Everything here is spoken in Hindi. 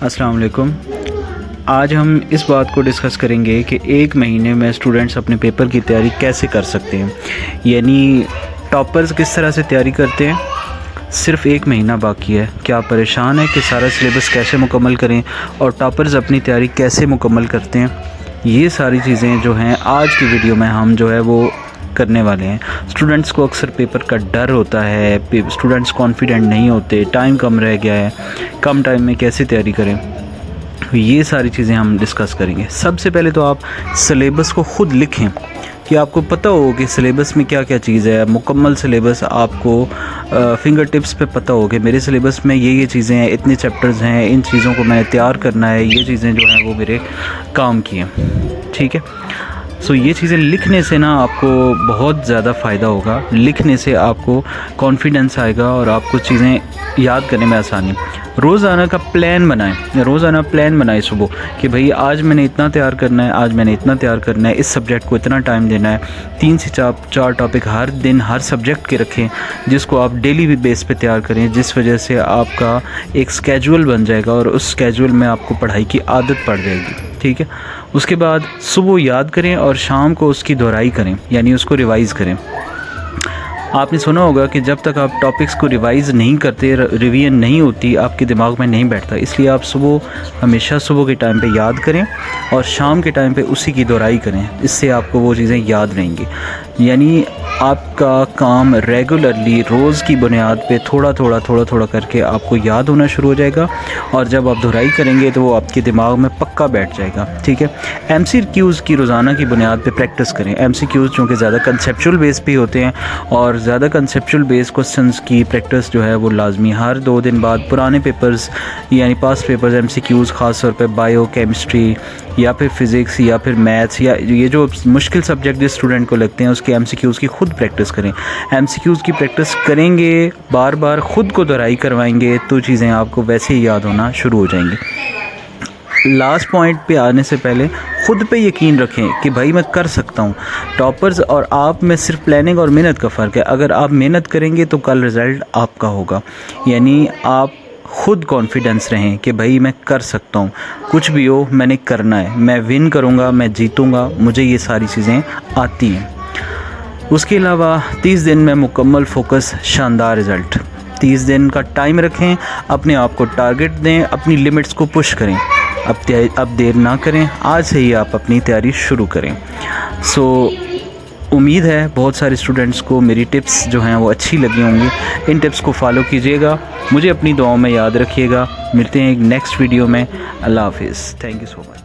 अस्सलाम वालेकुम। आज हम इस बात को डिस्कस करेंगे कि एक महीने में स्टूडेंट्स अपने पेपर की तैयारी कैसे कर सकते हैं, यानी टॉपर्स किस तरह से तैयारी करते हैं। सिर्फ़ एक महीना बाकी है, क्या आप परेशान हैं कि सारा सिलेबस कैसे मुकम्मल करें और टॉपर्स अपनी तैयारी कैसे मुकम्मल करते हैं। ये सारी चीज़ें जो हैं आज की वीडियो में हम जो है वो करने वाले हैं। स्टूडेंट्स को अक्सर पेपर का डर होता है, स्टूडेंट्स कॉन्फिडेंट नहीं होते, टाइम कम रह गया है, कम टाइम में कैसे तैयारी करें, ये सारी चीज़ें हम डिस्कस करेंगे। सबसे पहले तो आप सिलेबस को ख़ुद लिखें कि आपको पता हो कि सिलेबस में क्या क्या चीज़ है। मुकम्मल सिलेबस आपको फिंगर टिप्स पे पता हो कि मेरे सिलेबस में ये चीज़ें हैं, इतने चैप्टर्स हैं, इन चीज़ों को मैंने तैयार करना है, ये चीज़ें जो हैं वो मेरे काम की हैं। ठीक है, सो ये चीज़ें लिखने से ना आपको बहुत ज़्यादा फ़ायदा होगा। लिखने से आपको कॉन्फिडेंस आएगा और आपको चीज़ें याद करने में आसानी। रोज़ाना का प्लान बनाएं, रोज़ाना प्लान बनाएं सुबह कि भाई आज मैंने इतना तैयार करना है, आज मैंने इतना तैयार करना है, इस सब्जेक्ट को इतना टाइम देना है। 3 से 4 टॉपिक हर दिन हर सब्जेक्ट के रखें जिसको आप डेली बेस पे तैयार करें, जिस वजह से आपका एक स्केजुअल बन जाएगा और उस स्केजुअल में आपको पढ़ाई की आदत पड़ जाएगी। ठीक है, उसके बाद सुबह याद करें और शाम को उसकी दोहराई करें, यानी उसको रिवाइज़ करें। आपने सुना होगा कि जब तक आप टॉपिक्स को रिवाइज़ नहीं करते, रिवीजन नहीं होती, आपके दिमाग में नहीं बैठता। इसलिए आप हमेशा सुबह के टाइम पे याद करें और शाम के टाइम पे उसी की दोहराई करें। इससे आपको वो चीज़ें याद रहेंगी। यानी आपका काम रेगुलरली रोज़ की बुनियाद पे थोड़ा थोड़ा करके आपको याद होना शुरू हो जाएगा और जब आप दोहराई करेंगे तो वो आपके दिमाग में पक्का बैठ जाएगा। ठीक है, MCQs की रोज़ाना की बुनियाद पे प्रैक्टिस करें। MCQs चूँकि ज़्यादा कंसेप्चुअल बेस पे होते हैं और ज़्यादा कंसेप्चुअल बेस क्वेश्चंस की प्रैक्टिस जो है वो लाजमी। हर 2 दिन बाद पुराने पेपर्स यानी पास्ट पेपर्स MCQs ख़ास तौर पे बायो, केमिस्ट्री या फिर फ़िज़िक्स या फिर मैथ्स या ये जो मुश्किल सब्जेक्ट जिस स्टूडेंट को लगते हैं उसके MCQs की ख़ुद प्रैक्टिस करें। MCQs की प्रैक्टिस करेंगे, बार बार ख़ुद को दोहराई करवाएंगे तो चीज़ें आपको वैसे ही याद होना शुरू हो जाएंगी। लास्ट पॉइंट पे आने से पहले ख़ुद पे यकीन रखें कि भाई मैं कर सकता हूँ। टॉपर्स और आप में सिर्फ प्लानिंग और मेहनत का फ़र्क है। अगर आप मेहनत करेंगे तो कल रिज़ल्ट आपका होगा। यानी आप ख़ुद कॉन्फिडेंस रहें कि भाई मैं कर सकता हूँ, कुछ भी हो मैंने करना है, मैं विन करूँगा, मैं जीतूँगा, मुझे ये सारी चीज़ें आती हैं। उसके अलावा 30 दिन में मुकम्मल फोकस, शानदार रिज़ल्ट। 30 दिन का टाइम रखें, अपने आप को टारगेट दें, अपनी लिमिट्स को पुश करें। अब देर ना करें, आज से ही आप अपनी तैयारी शुरू करें। उम्मीद है बहुत सारे स्टूडेंट्स को मेरी टिप्स जो हैं वो अच्छी लगी होंगी। इन टिप्स को फॉलो कीजिएगा, मुझे अपनी दुआओं में याद रखिएगा। मिलते हैं एक नेक्स्ट वीडियो में। अल्लाह हाफिज़। Thank you so much.